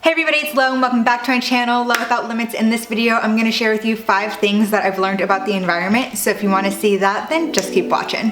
Hey everybody, it's Lo and welcome back to my channel, Love Without Limits. In this video, I'm going to share with you 5 things that I've learned about the environment. So if you want to see that, then just keep watching.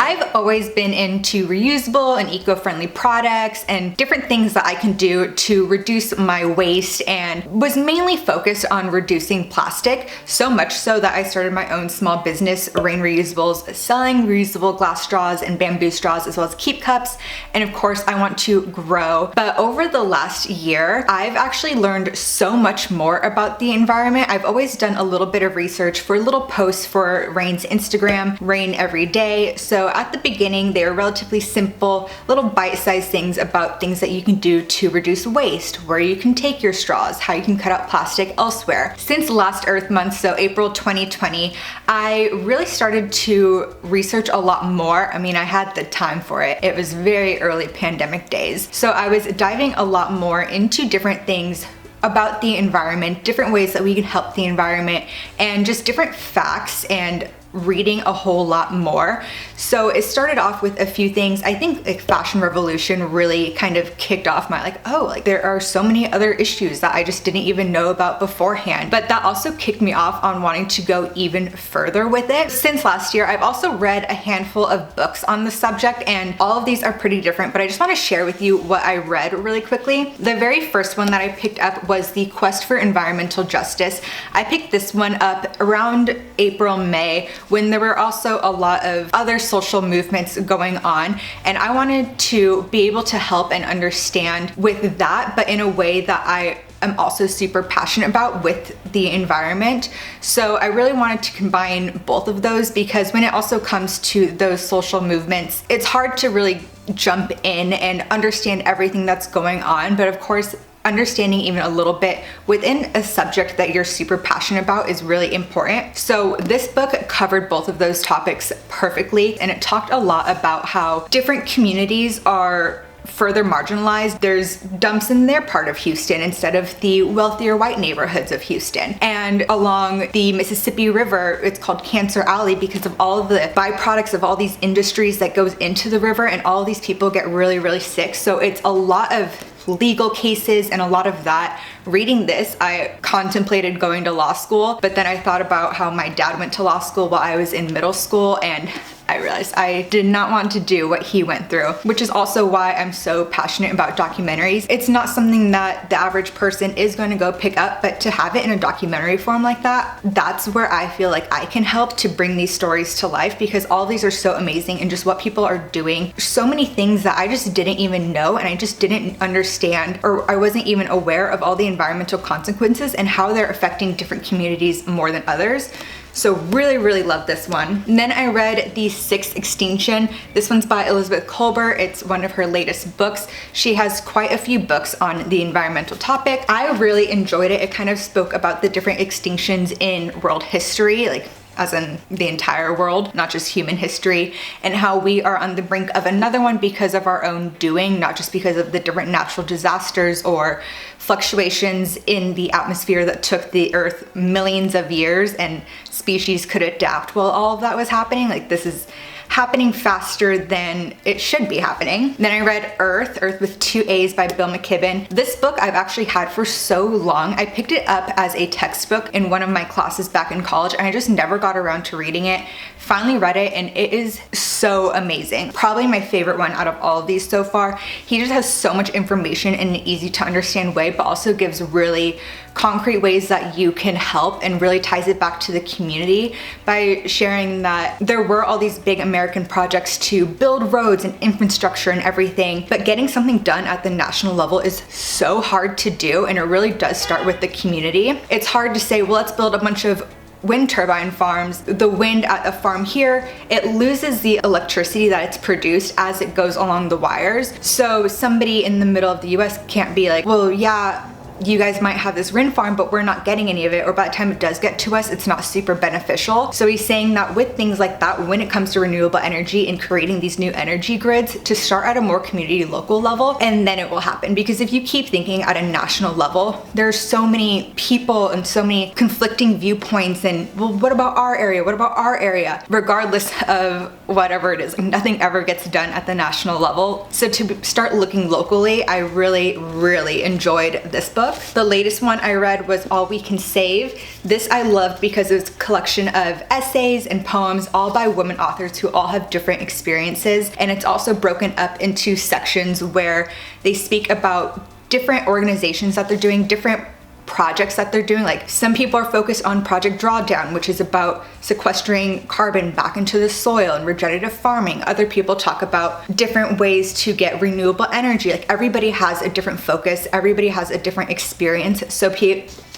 I've always been into reusable and eco-friendly products and different things that I can do to reduce my waste, and was mainly focused on reducing plastic, so much so that I started my own small business, Rain Reusables, selling reusable glass straws and bamboo straws as well as keep cups. And of course I want to grow. But over the last year, I've actually learned so much more about the environment. I've always done a little bit of research for little posts for Rain's Instagram, Rain Every Day. So at the beginning, they were relatively simple, little bite-sized things about things that you can do to reduce waste, where you can take your straws, how you can cut out plastic elsewhere. Since last Earth Month, so April 2020, I really started to research a lot more. I mean, I had the time for it. It was very early pandemic days. So I was diving a lot more into different things about the environment, different ways that we can help the environment, and just different facts and reading a whole lot more. So it started off with a few things. I think like fashion revolution really kind of kicked off my there are so many other issues that I just didn't even know about beforehand. But that also kicked me off on wanting to go even further with it. Since last year, I've also read a handful of books on the subject, and all of these are pretty different, but I just want to share with you what I read really quickly. The very first one that I picked up was The Quest for Environmental Justice. I picked this one up around April, May, when there were also a lot of other social movements going on, and I wanted to be able to help and understand with that, but in a way that I am also super passionate about with the environment. So I really wanted to combine both of those, because when it also comes to those social movements, it's hard to really jump in and understand everything that's going on, but of course understanding even a little bit within a subject that you're super passionate about is really important. So this book covered both of those topics perfectly, and it talked a lot about how different communities are further marginalized. There's dumps in their part of Houston instead of the wealthier white neighborhoods of Houston. And along the Mississippi River, it's called Cancer Alley because of all of the byproducts of all these industries that goes into the river, and all of these people get really, really sick. So it's a lot of legal cases and a lot of that. Reading this, I contemplated going to law school, but then I thought about how my dad went to law school while I was in middle school, and I realized I did not want to do what he went through, which is also why I'm so passionate about documentaries. It's not something that the average person is going to go pick up, but to have it in a documentary form like that, that's where I feel like I can help to bring these stories to life, because all these are so amazing and just what people are doing. So many things that I just didn't even know, and I just didn't understand, or I wasn't even aware of all the environmental consequences and how they're affecting different communities more than others. So really, really love this one. And then I read The Sixth Extinction. This one's by Elizabeth Kolbert. It's one of her latest books. She has quite a few books on the environmental topic. I really enjoyed it. It kind of spoke about the different extinctions in world history, like as in the entire world, not just human history, and how we are on the brink of another one because of our own doing, not just because of the different natural disasters or fluctuations in the atmosphere that took the Earth millions of years and species could adapt while all of that was happening. Like, this is happening faster than it should be happening. Then I read Earth with 2 A's by Bill McKibben. This book I've actually had for so long. I picked it up as a textbook in one of my classes back in college, and I just never got around to reading it. Finally read it, and it is so amazing. Probably my favorite one out of all of these so far. He just has so much information in an easy to understand way, but also gives really concrete ways that you can help, and really ties it back to the community by sharing that there were all these big American projects to build roads and infrastructure and everything, but getting something done at the national level is so hard to do, and it really does start with the community. It's hard to say, well, let's build a bunch of wind turbine farms. The wind at a farm here, it loses the electricity that it's produced as it goes along the wires. So somebody in the middle of the US can't be like, well, yeah, you guys might have this wind farm, but we're not getting any of it, or by the time it does get to us, it's not super beneficial. So he's saying that with things like that, when it comes to renewable energy and creating these new energy grids, to start at a more community local level, and then it will happen. Because if you keep thinking at a national level, there's so many people and so many conflicting viewpoints, and well, what about our area? What about our area? Regardless of whatever it is, nothing ever gets done at the national level. So to start looking locally, I really enjoyed this book. The latest one I read was All We Can Save. This I loved because it's a collection of essays and poems, all by women authors who all have different experiences. And it's also broken up into sections where they speak about different organizations that they're doing, different projects that they're doing. Like some people are focused on Project Drawdown, which is about sequestering carbon back into the soil and regenerative farming. Other people talk about different ways to get renewable energy. Like everybody has a different focus, everybody has a different experience. So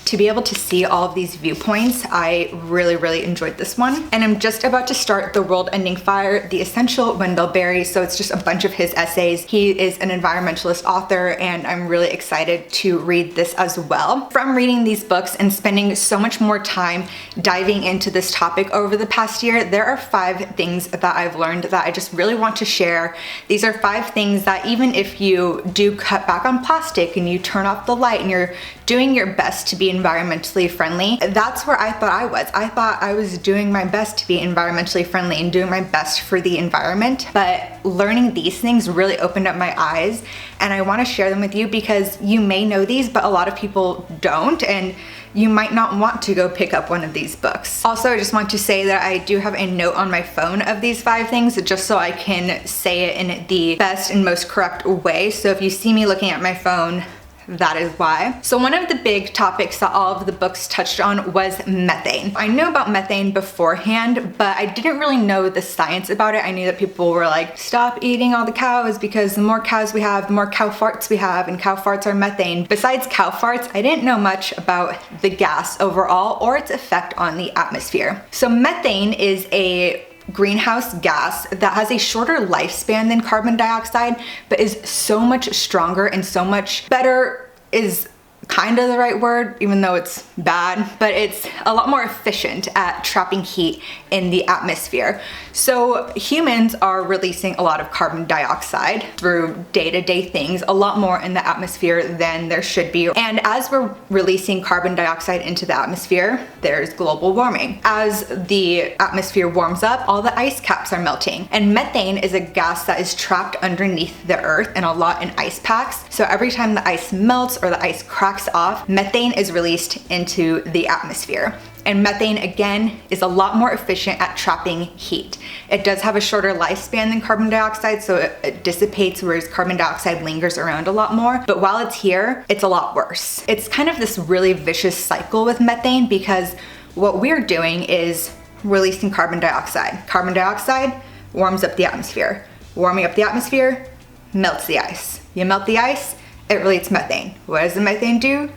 to be able to see all of these viewpoints, I really enjoyed this one. And I'm just about to start The World Ending Fire, The Essential Wendell Berry. So it's just a bunch of his essays. He is an environmentalist author, and I'm really excited to read this as well. From reading these books and spending so much more time diving into this topic over the past year, there are 5 things that I've learned that I just really want to share. These are 5 things that even if you do cut back on plastic and you turn off the light and you're doing your best to be environmentally friendly, that's where I thought I was. I thought I was doing my best to be environmentally friendly and doing my best for the environment, but learning these things really opened up my eyes, and I want to share them with you because you may know these, but a lot of people don't, and you might not want to go pick up one of these books. Also, I just want to say that I do have a note on my phone of these 5 things, just so I can say it in the best and most correct way. So if you see me looking at my phone, that is why. So one of the big topics that all of the books touched on was methane. I knew about methane beforehand, but I didn't really know the science about it. I knew that people were like, stop eating all the cows because the more cows we have, the more cow farts we have, and cow farts are methane. Besides cow farts, I didn't know much about the gas overall or its effect on the atmosphere. So methane is a greenhouse gas that has a shorter lifespan than carbon dioxide, but is so much stronger and so much better is kind of the right word, even though it's bad, but it's a lot more efficient at trapping heat in the atmosphere. So humans are releasing a lot of carbon dioxide through day-to-day things, a lot more in the atmosphere than there should be. And as we're releasing carbon dioxide into the atmosphere, there's global warming. As the atmosphere warms up, all the ice caps are melting. And methane is a gas that is trapped underneath the earth and a lot in ice packs. So every time the ice melts or the ice cracks off, methane is released into the atmosphere. And methane, again, is a lot more efficient at trapping heat. It does have a shorter lifespan than carbon dioxide, so it dissipates, whereas carbon dioxide lingers around a lot more. But while it's here, it's a lot worse. It's kind of this really vicious cycle with methane, because what we're doing is releasing carbon dioxide. Carbon dioxide warms up the atmosphere. Warming up the atmosphere melts the ice. You melt the ice, it releases methane. What does the methane do?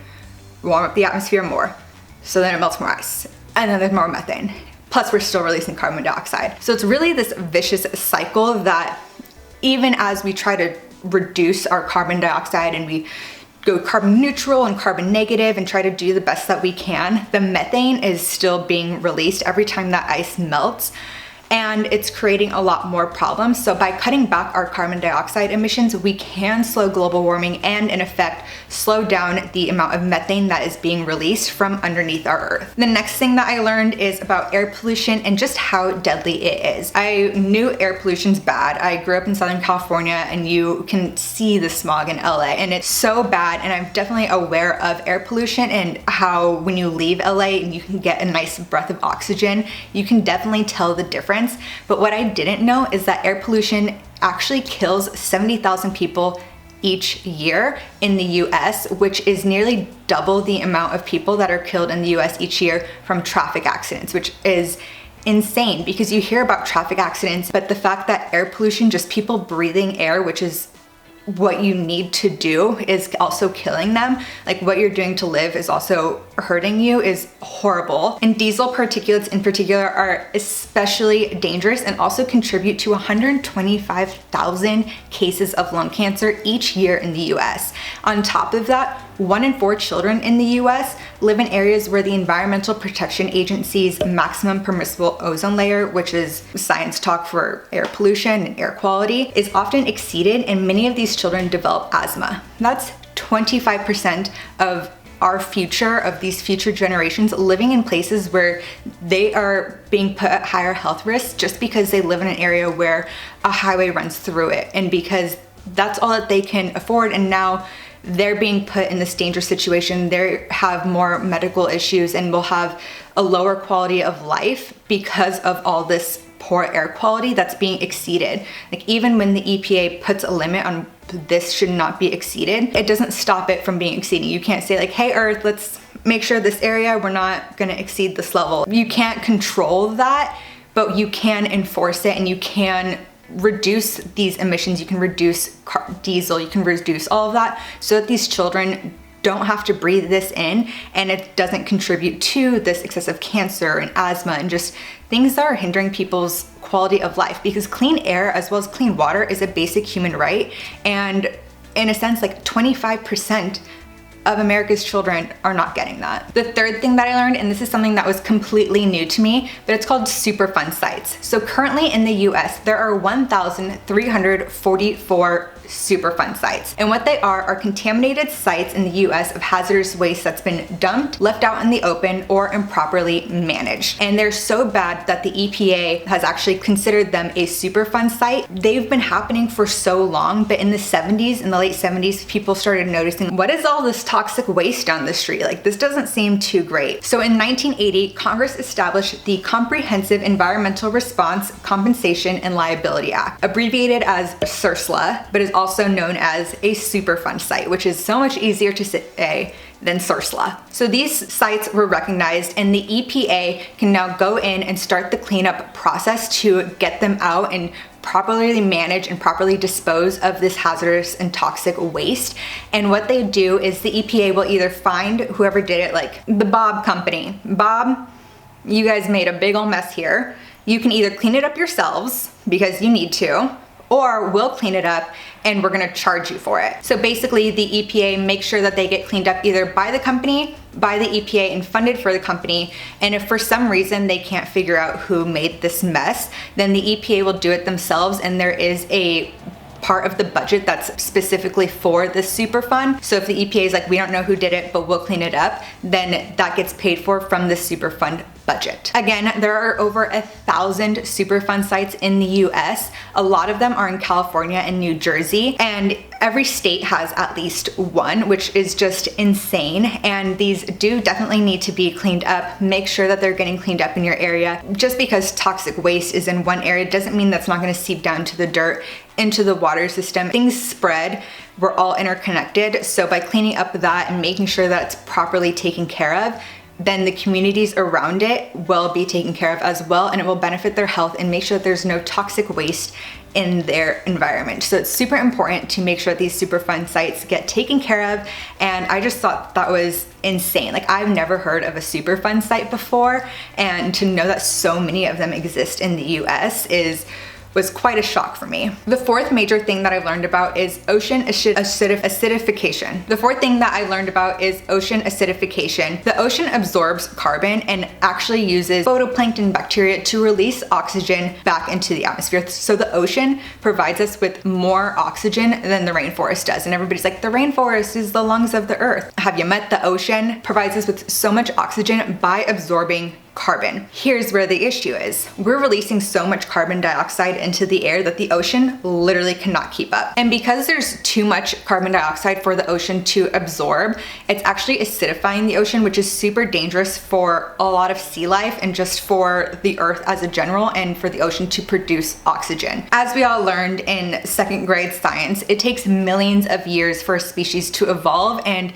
Warm up the atmosphere more. So then it melts more ice. And then there's more methane. Plus we're still releasing carbon dioxide. So it's really this vicious cycle that even as we try to reduce our carbon dioxide and we go carbon neutral and carbon negative and try to do the best that we can, the methane is still being released every time that ice melts. And it's creating a lot more problems. So by cutting back our carbon dioxide emissions, we can slow global warming and in effect slow down the amount of methane that is being released from underneath our earth. The next thing that I learned is about air pollution and just how deadly it is. I knew air pollution's bad. I grew up in Southern California and you can see the smog in LA and it's so bad, and I'm definitely aware of air pollution and how when you leave LA and you can get a nice breath of oxygen, you can definitely tell the difference. But what I didn't know is that air pollution actually kills 70,000 people each year in the US, which is nearly double the amount of people that are killed in the US each year from traffic accidents, which is insane because you hear about traffic accidents, but the fact that air pollution, just people breathing air, which is what you need to do, is also killing them. Like what you're doing to live is also hurting you, is horrible. And diesel particulates in particular are especially dangerous and also contribute to 125,000 cases of lung cancer each year in the US. On top of that, 1 in 4 children in the US live in areas where the Environmental Protection Agency's maximum permissible ozone layer, which is science talk for air pollution and air quality, is often exceeded, and many of these children develop asthma. That's 25% of our future, of these future generations, living in places where they are being put at higher health risks just because they live in an area where a highway runs through it, and because that's all that they can afford. And now they're being put in this dangerous situation. They have more medical issues and will have a lower quality of life because of all this poor air quality that's being exceeded. Like, even when the EPA puts a limit on this should not be exceeded, it doesn't stop it from being exceeded. You can't say like, hey Earth, let's make sure this area, we're not gonna exceed this level. You can't control that, but you can enforce it, and you can reduce these emissions. You can reduce diesel, you can reduce all of that so that these children don't have to breathe this in, and it doesn't contribute to this excessive cancer and asthma and just things that are hindering people's quality of life, because clean air as well as clean water is a basic human right. And in a sense, like 25% of America's children are not getting that. The third thing that I learned, and this is something that was completely new to me, but it's called Superfund sites. So currently in the US, there are 1,344 Superfund sites. And what they are contaminated sites in the US of hazardous waste that's been dumped, left out in the open, or improperly managed. And they're so bad that the EPA has actually considered them a Superfund site. They've been happening for so long, but in the 70s, in the late 70s, people started noticing, what is all this toxic waste down the street? Like, this doesn't seem too great. So in 1980, Congress established the Comprehensive Environmental Response, Compensation, and Liability Act, abbreviated as CERSLA, but is also known as a Superfund site, which is so much easier to say than CERSLA. So these sites were recognized, and the EPA can now go in and start the cleanup process to get them out and properly manage and properly dispose of this hazardous and toxic waste. And what they do is the EPA will either find whoever did it, like the Bob Company. Bob, you guys made a big old mess here. You can either clean it up yourselves because you need to, or we'll clean it up and we're gonna charge you for it. So basically the EPA makes sure that they get cleaned up either by the company, by the EPA, and funded for the company. And if for some reason they can't figure out who made this mess, then the EPA will do it themselves, and there is a part of the budget that's specifically for the Superfund. So if the EPA is like, we don't know who did it, but we'll clean it up, then that gets paid for from the Superfund budget. Again, there are over 1,000 Superfund sites in the US. A lot of them are in California and New Jersey, and every state has at least one, which is just insane. And these do definitely need to be cleaned up. Make sure that they're getting cleaned up in your area. Just because toxic waste is in one area doesn't mean that's not gonna seep down to the dirt, into the water system. Things spread. We're all interconnected. So by cleaning up that and making sure that it's properly taken care of, then the communities around it will be taken care of as well, and it will benefit their health and make sure that there's no toxic waste in their environment. So it's super important to make sure that these Superfund sites get taken care of, and I just thought that was insane. Like, I've never heard of a Superfund site before, and to know that so many of them exist in the US was quite a shock for me. The fourth major thing that I've learned about is ocean acidification. The fourth thing that I learned about is ocean acidification. The ocean absorbs carbon and actually uses phytoplankton bacteria to release oxygen back into the atmosphere. So the ocean provides us with more oxygen than the rainforest does. And everybody's like, the rainforest is the lungs of the earth. Have you met the ocean? Provides us with so much oxygen by absorbing carbon. Here's where the issue is. We're releasing so much carbon dioxide into the air that the ocean literally cannot keep up. And because there's too much carbon dioxide for the ocean to absorb, it's actually acidifying the ocean, which is super dangerous for a lot of sea life and just for the earth as a general, and for the ocean to produce oxygen. As we all learned in second grade science, it takes millions of years for a species to evolve and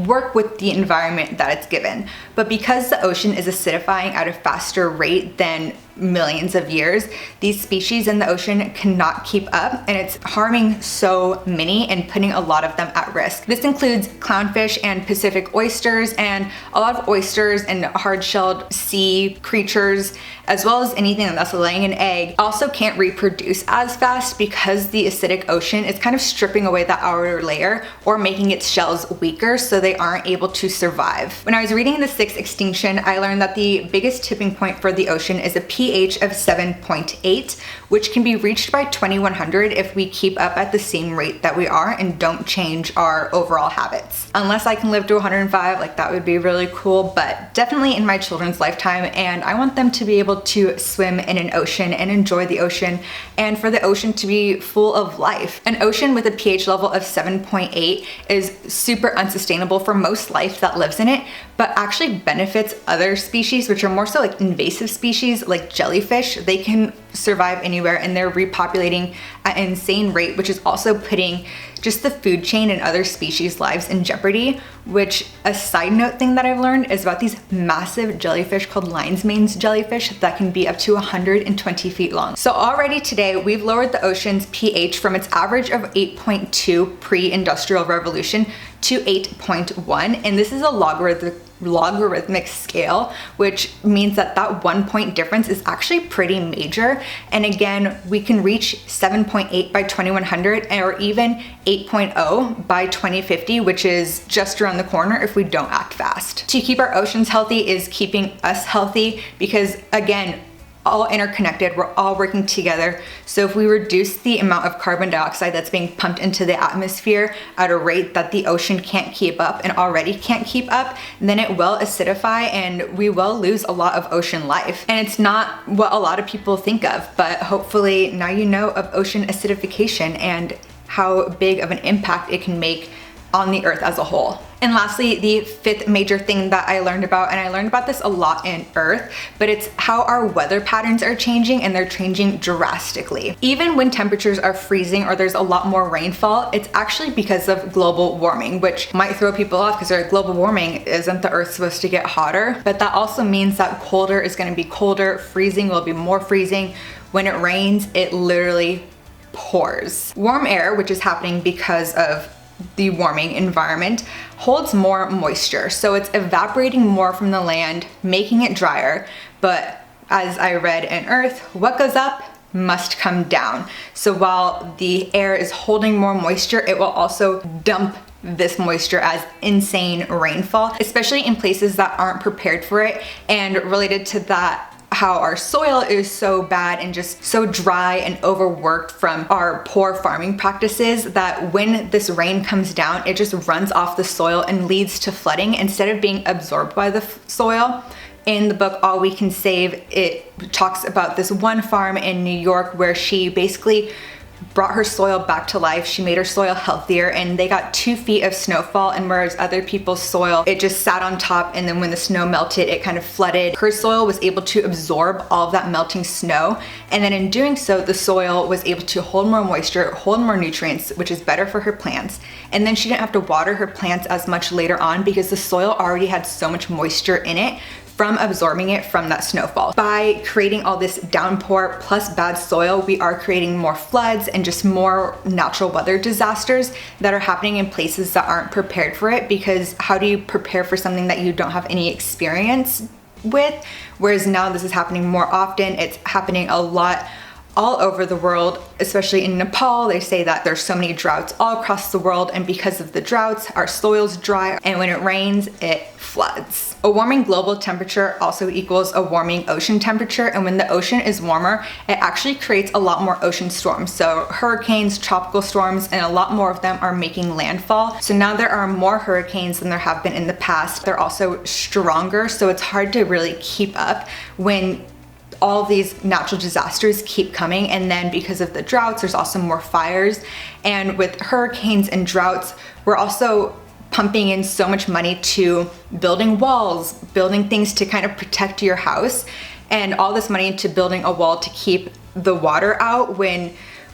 work with the environment that it's given. But because the ocean is acidifying at a faster rate than millions of years, these species in the ocean cannot keep up, and it's harming so many and putting a lot of them at risk. This includes clownfish and Pacific oysters, and a lot of oysters and hard-shelled sea creatures, as well as anything that's laying an egg, also can't reproduce as fast because the acidic ocean is kind of stripping away the outer layer or making its shells weaker, so they aren't able to survive. When I was reading The Sixth Extinction, I learned that the biggest tipping point for the ocean is a pH of 7.8, which can be reached by 2100 if we keep up at the same rate that we are and don't change our overall habits. Unless I can live to 105, like that would be really cool, but definitely in my children's lifetime, and I want them to be able to swim in an ocean and enjoy the ocean, and for the ocean to be full of life. An ocean with a pH level of 7.8 is super unsustainable for most life that lives in it, but actually benefits other species, which are more so like invasive species like jellyfish. They can survive anywhere and they're repopulating at an insane rate, which is also putting just the food chain and other species' lives in jeopardy. Which, a side note thing that I've learned is about these massive jellyfish called lion's manes jellyfish that can be up to 120 feet long. So already today, we've lowered the ocean's pH from its average of 8.2 pre-industrial revolution to 8.1, and this is a logarithmic scale, which means that that 1 point difference is actually pretty major. And again, we can reach 7.8 by 2100 or even 8.0 by 2050, which is just around the corner if we don't act fast. To keep our oceans healthy is keeping us healthy, because again, all interconnected, we're all working together. So if we reduce the amount of carbon dioxide that's being pumped into the atmosphere at a rate that the ocean can't keep up and already can't keep up, then it will acidify and we will lose a lot of ocean life. And it's not what a lot of people think of, but hopefully now you know of ocean acidification and how big of an impact it can make on the earth as a whole. And lastly, the fifth major thing that I learned about, and I learned about this a lot in Earth, but it's how our weather patterns are changing, and they're changing drastically. Even when temperatures are freezing or there's a lot more rainfall, it's actually because of global warming, which might throw people off because global warming, isn't the Earth supposed to get hotter? But that also means that colder is going to be colder, freezing will be more freezing. When it rains, it literally pours. Warm air, which is happening because of the warming environment, holds more moisture, so it's evaporating more from the land, making it drier. But as I read in Earth, what goes up must come down. So while the air is holding more moisture, it will also dump this moisture as insane rainfall, especially in places that aren't prepared for it. And related to that, how our soil is so bad and just so dry and overworked from our poor farming practices, that when this rain comes down, it just runs off the soil and leads to flooding instead of being absorbed by the soil. In the book All We Can Save, it talks about this one farm in New York where she basically brought her soil back to life. She made her soil healthier, and they got 2 feet of snowfall, and whereas other people's soil, it just sat on top, and then when the snow melted, it kind of flooded. Her soil was able to absorb all of that melting snow, and then in doing so, the soil was able to hold more moisture, hold more nutrients, which is better for her plants. And then she didn't have to water her plants as much later on because the soil already had so much moisture in it from absorbing it from that snowfall. By creating all this downpour plus bad soil, we are creating more floods and just more natural weather disasters that are happening in places that aren't prepared for it, because how do you prepare for something that you don't have any experience with? Whereas now this is happening more often. It's happening a lot all over the world, especially in Nepal. They say that there's so many droughts all across the world, and because of the droughts, our soil's dry, and when it rains, it floods. A warming global temperature also equals a warming ocean temperature, and when the ocean is warmer, it actually creates a lot more ocean storms. So hurricanes, tropical storms, and a lot more of them are making landfall. So now there are more hurricanes than there have been in the past. They're also stronger, so it's hard to really keep up when all these natural disasters keep coming. And then because of the droughts, there's also more fires. And with hurricanes and droughts, we're also pumping in so much money to building walls, building things to kind of protect your house, and all this money into building a wall to keep the water out, when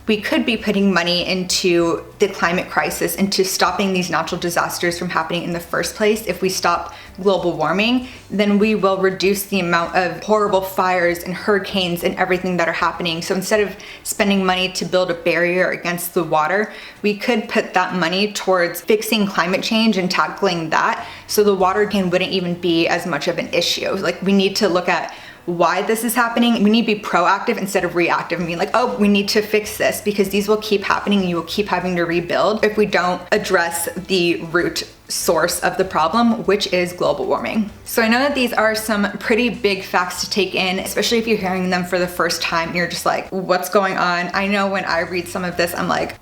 we could be putting money into the climate crisis, into stopping these natural disasters from happening in the first place. If we stop global warming, then we will reduce the amount of horrible fires and hurricanes and everything that are happening. So instead of spending money to build a barrier against the water, we could put that money towards fixing climate change and tackling that, so the water gain wouldn't even be as much of an issue. Like, we need to look at why this is happening. We need to be proactive instead of reactive and being like, oh, we need to fix this, because these will keep happening and you will keep having to rebuild if we don't address the root source of the problem, which is global warming. So I know that these are some pretty big facts to take in, especially if you're hearing them for the first time. You're just like, what's going on? I know when I read some of this, I'm like,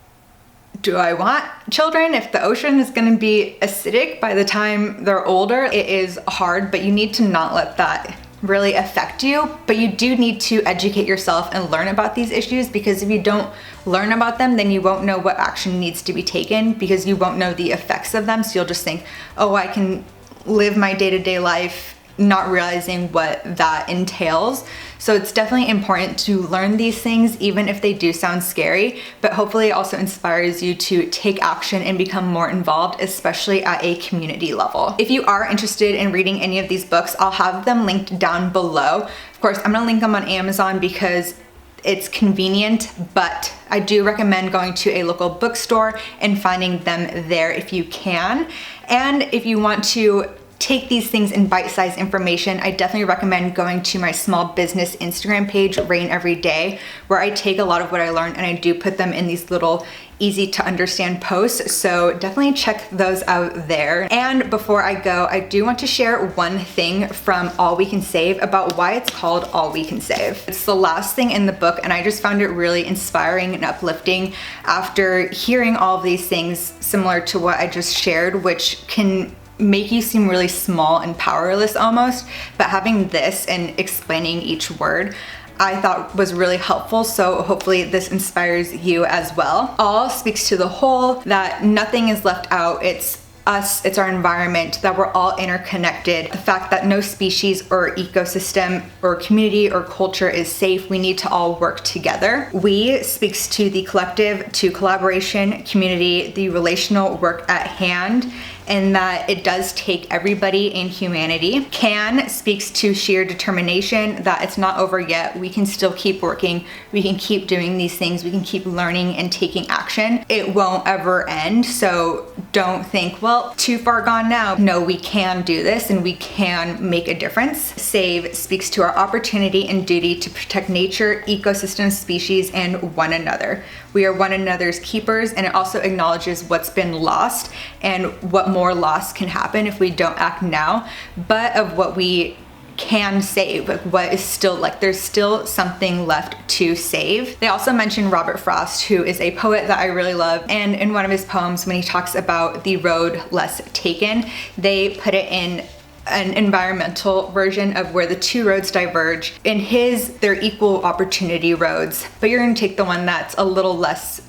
do I want children? If the ocean is going to be acidic by the time they're older, it is hard, but you need to not let that really affect you. But you do need to educate yourself and learn about these issues, because if you don't learn about them, then you won't know what action needs to be taken, because you won't know the effects of them. So you'll just think, oh, I can live my day-to-day life, not realizing what that entails. So it's definitely important to learn these things, even if they do sound scary, but hopefully it also inspires you to take action and become more involved, especially at a community level. If you are interested in reading any of these books, I'll have them linked down below. Of course, I'm gonna link them on Amazon because it's convenient, but I do recommend going to a local bookstore and finding them there if you can. And if you want to take these things in bite-sized information, I definitely recommend going to my small business Instagram page, Rain Every Day, where I take a lot of what I learned and I do put them in these little easy to understand posts. So definitely check those out there. And before I go, I do want to share one thing from All We Can Save about why it's called All We Can Save. It's the last thing in the book, and I just found it really inspiring and uplifting after hearing all of these things similar to what I just shared, which can make you seem really small and powerless almost, but having this and explaining each word I thought was really helpful, so hopefully this inspires you as well. All speaks to the whole, that nothing is left out. It's us, it's our environment, that we're all interconnected. The fact that no species or ecosystem or community or culture is safe, we need to all work together. We speaks to the collective, to collaboration, community, the relational work at hand, and that it does take everybody in humanity. Can speaks to sheer determination, that it's not over yet. We can still keep working. We can keep doing these things. We can keep learning and taking action. It won't ever end. So don't think, well, too far gone now. No, we can do this and we can make a difference. Save speaks to our opportunity and duty to protect nature, ecosystems, species, and one another. We are one another's keepers, and it also acknowledges what's been lost and what more loss can happen if we don't act now, but of what we can save, like what is still, like there's still something left to save. They also mention Robert Frost, who is a poet that I really love, and in one of his poems when he talks about the road less taken, they put it in an environmental version of where the two roads diverge. In his, they're equal opportunity roads, but you're gonna take the one that's a little less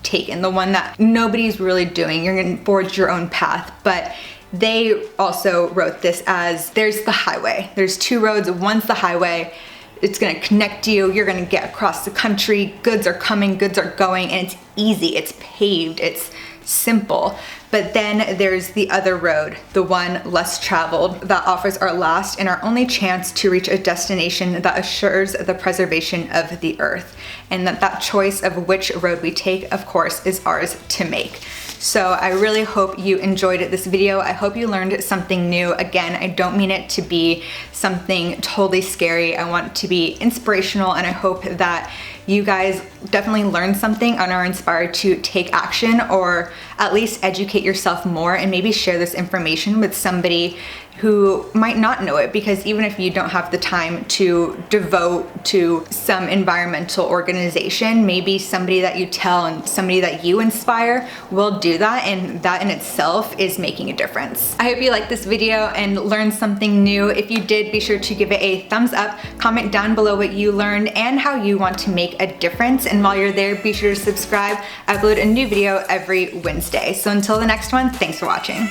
taken, the one that nobody's really doing. You're gonna forge your own path. But they also wrote this as, there's the highway. There's two roads, one's the highway. It's gonna connect you, you're gonna get across the country, goods are coming, goods are going, and it's easy, it's paved, it's simple. But then there's the other road, the one less traveled, that offers our last and our only chance to reach a destination that assures the preservation of the earth. And that choice of which road we take, of course, is ours to make. So I really hope you enjoyed this video. I hope you learned something new. Again, I don't mean it to be something totally scary. I want it to be inspirational, and I hope that you guys definitely learn something and are inspired to take action, or at least educate yourself more and maybe share this information with somebody who might not know it, because even if you don't have the time to devote to some environmental organization, maybe somebody that you tell and somebody that you inspire will do that, and that in itself is making a difference. I hope you liked this video and learned something new. If you did, be sure to give it a thumbs up, comment down below what you learned and how you want to make a difference, and while you're there, be sure to subscribe. I upload a new video every Wednesday. So until the next one, thanks for watching.